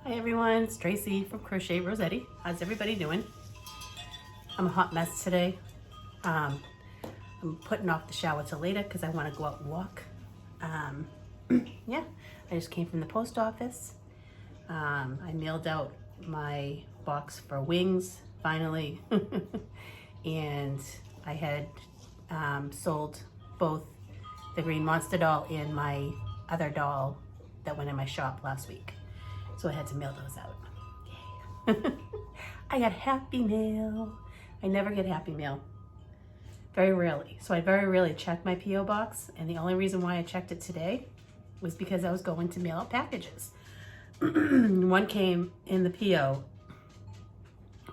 Hi everyone, it's Tracey from Crochet Rossetti. How's everybody doing? I'm a hot mess today. I'm putting off the shower till later because I want to go out and walk. Yeah, I just came from the post office. I mailed out my box for wings finally. And I had sold both the green monster doll and my other doll that went in my shop last week. So I had to mail those out. Yay. I got happy mail. I never get happy mail. Very rarely. So I very rarely check my P.O. box. And the only reason why I checked it today was because I was going to mail out packages. One came in the P.O.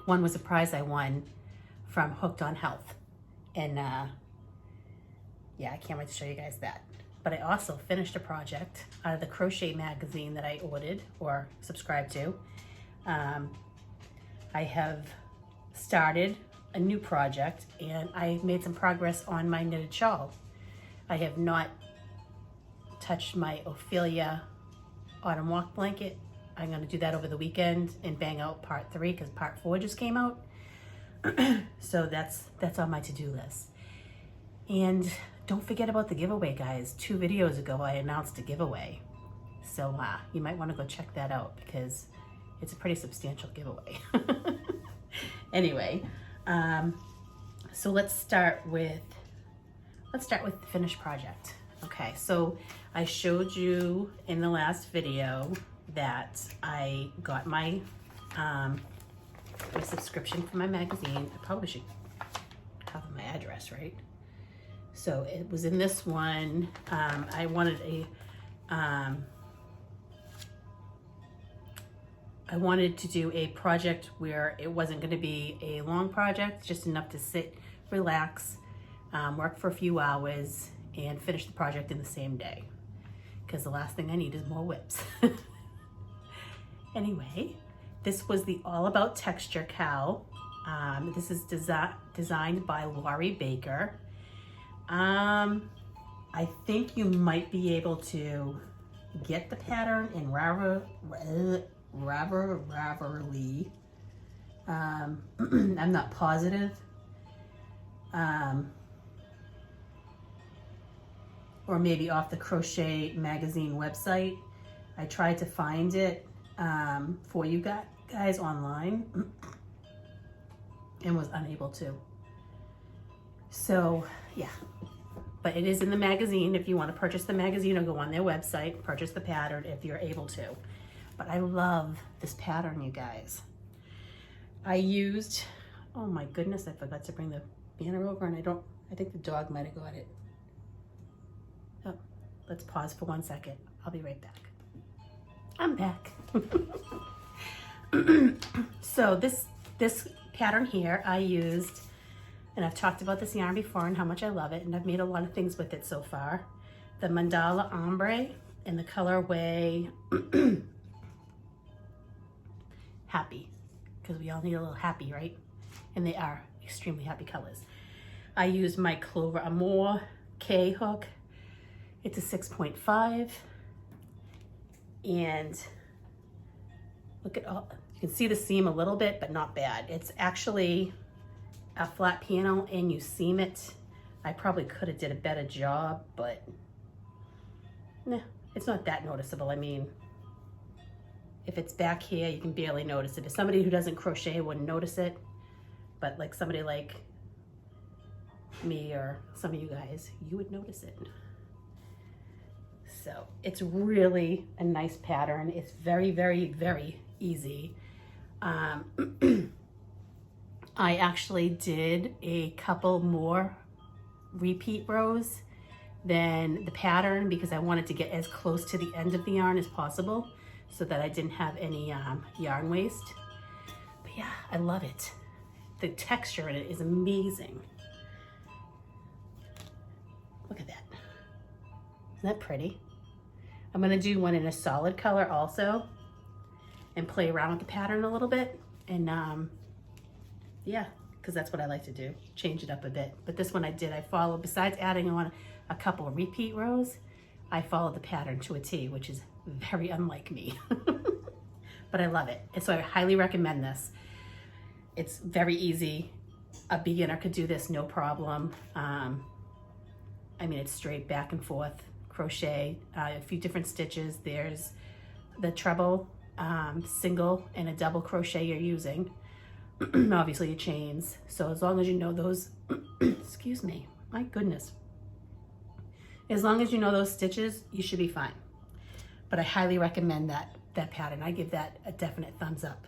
One was a prize I won from Hooked on Health. And yeah, I can't wait to show you guys that. But I also finished a project out of the Crochet magazine that I ordered or subscribed to. I have started a new project and I made some progress on my knitted shawl. I have not touched my Ophelia autumn walk blanket. I'm gonna do that over the weekend and bang out part 3 because part 4 just came out. So that's on my to-do list. And don't forget about the giveaway, guys. 2 videos ago, I announced a giveaway. So you might want to go check that out because it's a pretty substantial giveaway. Anyway, so let's start with the finished project. Okay, so I showed you in the last video that I got my my subscription for my magazine. I probably should cover my address, right? So it was in this one. I wanted to do a project where it wasn't going to be a long project, just enough to sit, relax, work for a few hours, and finish the project in the same day. Because the last thing I need is more whips. Anyway, this was the All About Texture cowl. This is designed by Laurie Baker. I think you might be able to get the pattern in Ravelry. I'm not positive. Or maybe off the Crochet magazine website. I tried to find it for you guys online and was unable to. So yeah, but it is in the magazine if you want to purchase the magazine or go on their website, purchase the pattern if you're able to. But I love this pattern, you guys. I used, oh my goodness, I forgot to bring the banner over and I think the dog might have got it. Oh, let's pause for 1 second. I'll be right back. I'm back. So this pattern here I used, and I've talked about this yarn before and how much I love it, and I've made a lot of things with it so far. The Mandala Ombre in the colorway Happy, because we all need a little happy, right? And they are extremely happy colors. I used my Clover Amour K hook. It's a 6.5. And look at all, you can see the seam a little bit, but not bad. It's actually a flat panel and you seam it. I probably could have did a better job, but nah, it's not that noticeable. I mean, if it's back here, you can barely notice it. If somebody who doesn't crochet wouldn't notice it, but like somebody like me or some of you guys, you would notice it. So it's really a nice pattern. It's very, very, very easy. I actually did a couple more repeat rows than the pattern because I wanted to get as close to the end of the yarn as possible so that I didn't have any yarn waste. But yeah, I love it. The texture in it is amazing. Look at that. Isn't that pretty? I'm gonna do one in a solid color also and play around with the pattern a little bit. And yeah, because that's what I like to do, change it up a bit. But this one I followed, besides adding on a couple of repeat rows, I followed the pattern to a T, which is very unlike me. but I love it. And so I highly recommend this. It's very easy. A beginner could do this, no problem. I mean, it's straight back and forth crochet, a few different stitches. There's the treble, single, and a double crochet you're using. Obviously your chains. So as long as you know those, excuse me, my goodness. As long as you know those stitches, you should be fine. But I highly recommend that pattern. I give that a definite thumbs up.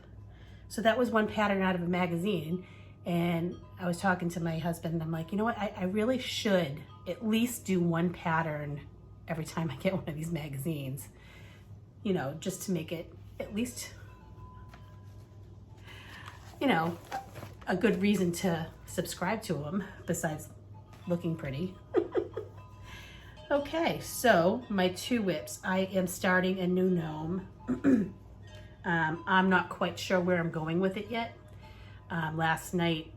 So that was one pattern out of a magazine. And I was talking to my husband and I'm like, you know what? I really should at least do one pattern every time I get one of these magazines, you know, just to make it at least, you know, a good reason to subscribe to them besides looking pretty. Okay, so my 2 whips. I am starting a new gnome. I'm not quite sure where I'm going with it yet. Last night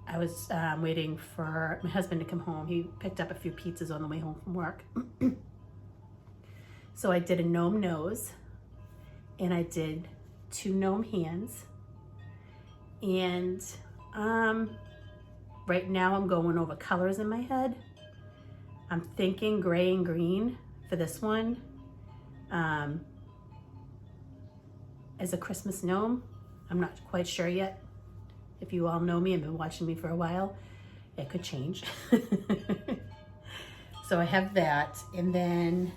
I was waiting for my husband to come home. He picked up a few pizzas on the way home from work. So I did a gnome nose and I did 2 gnome hands. And right now I'm going over colors in my head. I'm thinking gray and green for this one as a Christmas gnome. I'm not quite sure yet. If you all know me and been watching me for a while, it could change. So I have that, and then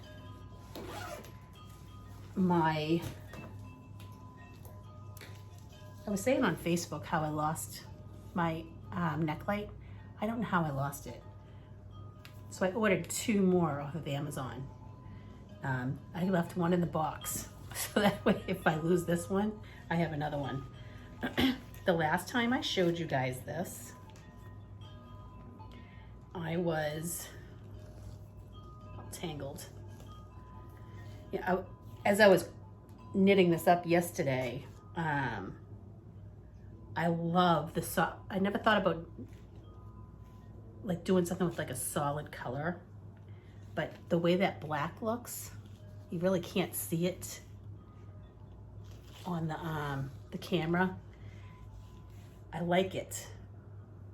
I was saying on Facebook how I lost my neck light. I don't know how I lost it. So I ordered 2 more off of Amazon. I left one in the box. So that way if I lose this one, I have another one. The last time I showed you guys this, I was tangled. Yeah, as I was knitting this up yesterday, I love the I never thought about like doing something with like a solid color, but the way that black looks, you really can't see it on the camera. I like it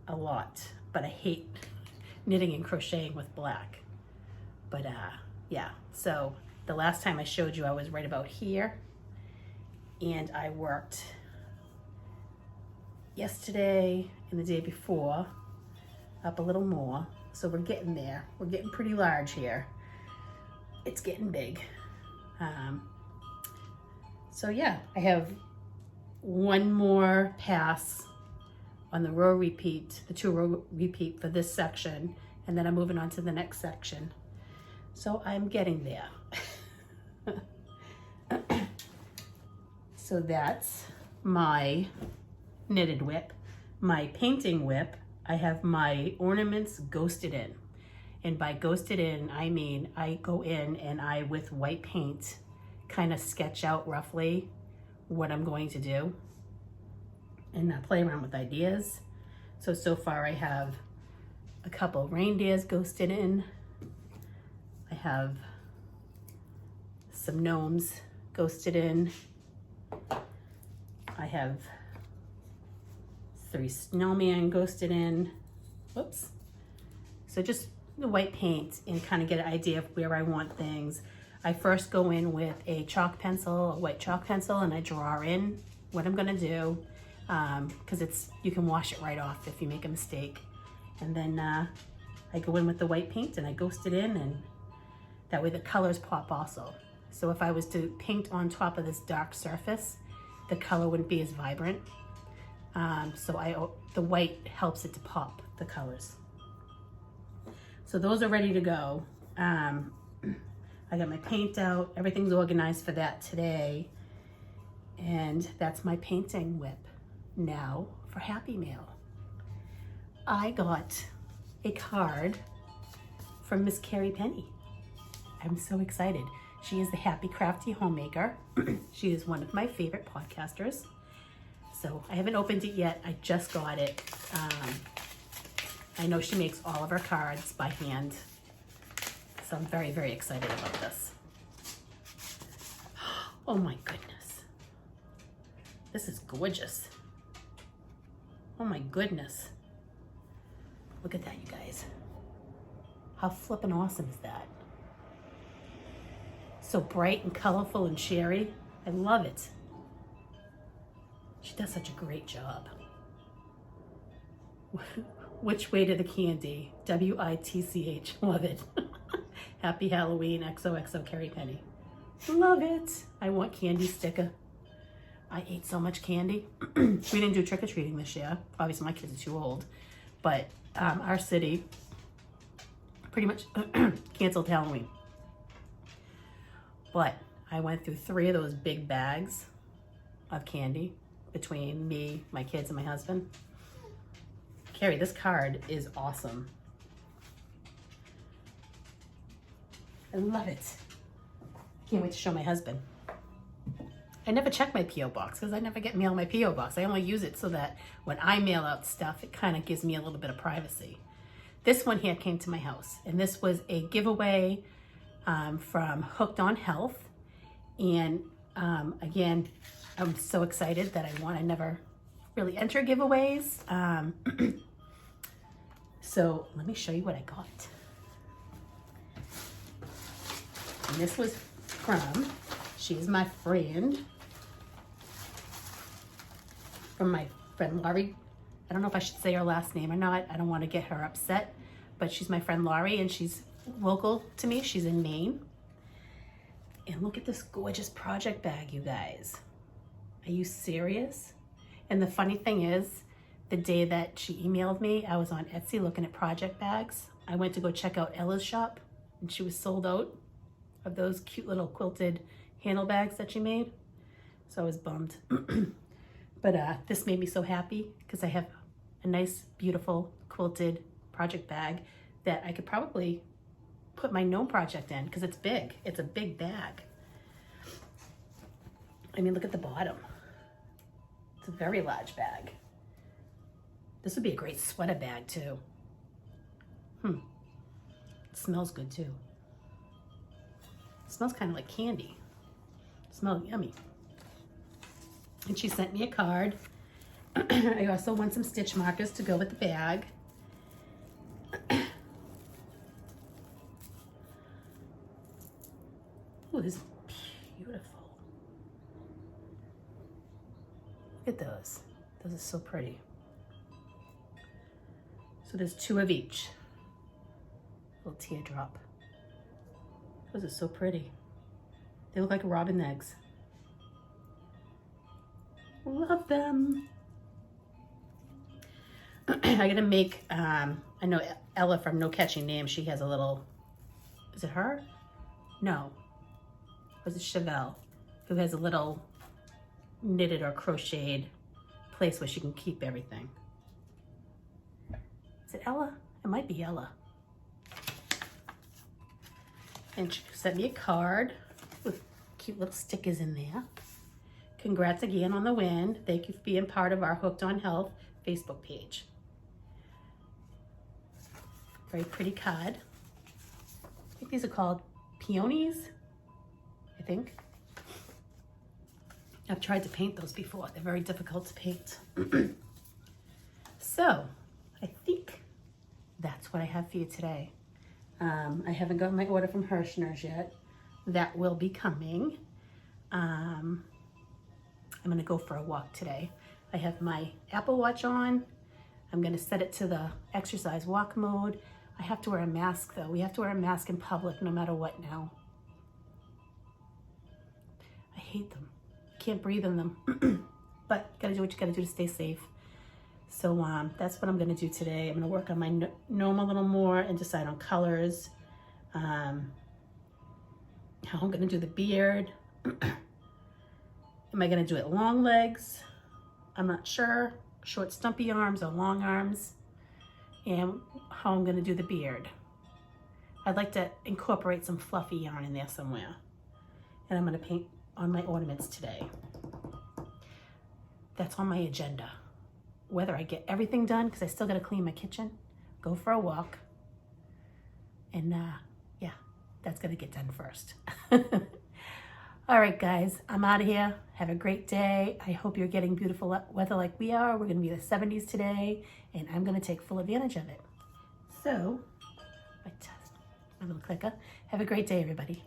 a lot, but I hate knitting and crocheting with black. But yeah, so the last time I showed you, I was right about here, and I worked yesterday and the day before up a little more. So we're getting there. We're getting pretty large here. It's getting big. So yeah, I have one more pass on the row repeat, the 2 row repeat for this section, and then I'm moving on to the next section. So I'm getting there. So that's my knitted whip. My painting whip, I have my ornaments ghosted in. And by ghosted in, I mean I go in and I, with white paint, kind of sketch out roughly what I'm going to do and play around with ideas. So far I have a couple reindeers ghosted in. I have some gnomes ghosted in. I have 3 snowmen ghosted in. Whoops. So just the white paint and kind of get an idea of where I want things. I first go in with a chalk pencil, a white chalk pencil, and I draw in what I'm gonna do, because you can wash it right off if you make a mistake. And then I go in with the white paint and I ghost it in, and that way the colors pop also. So if I was to paint on top of this dark surface, the color wouldn't be as vibrant. So the white helps it to pop the colors. So those are ready to go. I got my paint out, everything's organized for that today. And that's my painting whip. Now for Happy Mail. I got a card from Miss Carrie Penny. I'm so excited. She is the Happy Crafty Homemaker. She is one of my favorite podcasters. So I haven't opened it yet. I just got it. I know she makes all of her cards by hand. So I'm very, very excited about this. Oh my goodness. This is gorgeous. Oh my goodness. Look at that, you guys. How flippin' awesome is that? So bright and colorful and cherry. I love it. She does such a great job. Which way to the candy? WITCH. Love it. Happy Halloween, XOXO Carrie Penny. Love it. I want candy sticker. I ate so much candy. We didn't do trick-or-treating this year. Obviously, my kids are too old. But our city pretty much canceled Halloween. But I went through 3 of those big bags of candy between me, my kids, and my husband. Carrie, this card is awesome. I love it. Can't wait to show my husband. I never check my P.O. box because I never get mail in my P.O. box. I only use it so that when I mail out stuff, it kind of gives me a little bit of privacy. This one here came to my house, and this was a giveaway from Hooked on Health. And again, I'm so excited that I never really enter giveaways. So let me show you what I got. And this was from, she's my friend, from my friend Laurie. I don't know if I should say her last name or not. I don't want to get her upset, but she's my friend Laurie, and she's local to me. She's in Maine. And look at this gorgeous project bag, you guys. Are you serious? And the funny thing is, the day that she emailed me, I was on Etsy looking at project bags. I went to go check out Ella's shop, and she was sold out of those cute little quilted handle bags that she made. So I was bummed. But this made me so happy because I have a nice, beautiful quilted project bag that I could probably put my gnome project in because it's big. It's a big bag. I mean, look at the bottom. It's a very large bag. This would be a great sweater bag too. It smells good too. It smells kind of like candy. It smells yummy. And she sent me a card. I also want some stitch markers to go with the bag. Oh, this is beautiful. Look at those. Those are so pretty. So there's 2 of each. Little teardrop. Those are so pretty. They look like robin eggs. Love them. I gotta make, I know Ella from No Catchy Name, she has a little, is it her? No. Or is it Chevelle? Who has a little knitted or crocheted place where she can keep everything. Is it Ella? It might be Ella. And she sent me a card with cute little stickers in there. Congrats again on the win. Thank you for being part of our Hooked on Health Facebook page. Very pretty card. I think these are called peonies, I think. I've tried to paint those before. They're very difficult to paint. So, I think that's what I have for you today. I haven't gotten my order from Hirschner's yet. That will be coming. I'm gonna go for a walk today. I have my Apple Watch on. I'm gonna set it to the exercise walk mode. I have to wear a mask though. We have to wear a mask in public no matter what now. I hate them. I can't breathe in them. But you gotta do what you gotta do to stay safe. So that's what I'm gonna do today. I'm gonna work on my gnome a little more and decide on colors. How I'm gonna do the beard. Am I gonna do it long legs? I'm not sure. Short stumpy arms or long arms. And how I'm gonna do the beard. I'd like to incorporate some fluffy yarn in there somewhere. And I'm gonna paint on my ornaments today. That's on my agenda. Whether I get everything done, because I still gotta clean my kitchen, go for a walk, and yeah, that's gonna get done first. All right, guys, I'm out of here. Have a great day. I hope you're getting beautiful weather like we are. We're going to be in the 70s today, and I'm going to take full advantage of it. So, my little clicker. Have a great day, everybody.